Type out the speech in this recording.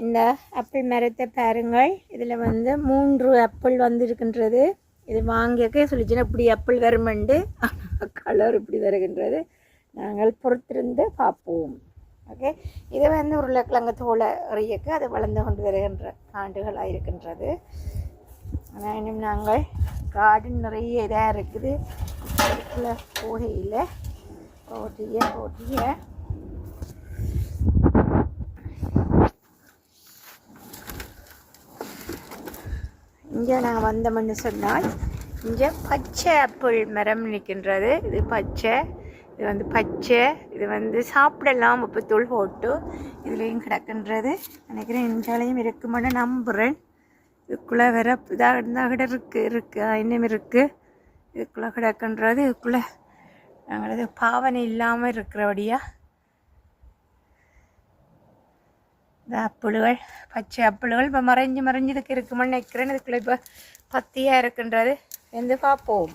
இந்த ஆப்பிள் மரத்தை பாருங்கள். இதில் வந்து 3 ஆப்பிள் வந்திருக்கின்றது. இது வாங்கியக்க சொல்லிச்சுன்னா இப்படி ஆப்பிள் வருமெண்டு, கலர் இப்படி வருகின்றது. நாங்கள் பொறுத்திருந்து பார்ப்போம். ஓகே, இதை வந்து உருளைக்கிழங்கு தோலை எறியக்கு அது வளர்ந்து கொண்டு வருகின்ற ஆண்டுகளாக இருக்கின்றது. ஆனால் இன்னும் நாங்கள் கார்டன் நிறைய இதாக இருக்குது. அதுக்குள்ளே போகையில் போட்டிய இங்கே நாங்கள் வந்தோம்னு சொன்னால் இங்கே பச்சை ஆப்பிள் மரம் நிற்கின்றது. இது பச்சை, இது வந்து பச்சை, இது வந்து சாப்பிடலாம் உப்புத்தூள் போட்டு இதுலேயும் கிடக்கின்றது. நினைக்கிறேன் இன்றையும் இருக்குமென்னு நம்புகிறேன். இதுக்குள்ளே வேற இதாக இருக்குது இன்னும் இருக்குது. இதுக்குள்ளே கிடக்கின்றது. இதுக்குள்ளே நாங்கள் பாவனை இல்லாமல் இருக்கிறபடியா இந்த ஆப்பிள்கள், பச்சை ஆப்பிள்கள் இப்போ மறைஞ்சு இதுக்கு இருக்குமென்னு நினைக்கிறேன். இதுக்குள்ளே இப்போ பத்தியாக இருக்கின்றது. வந்து பார்ப்போம்.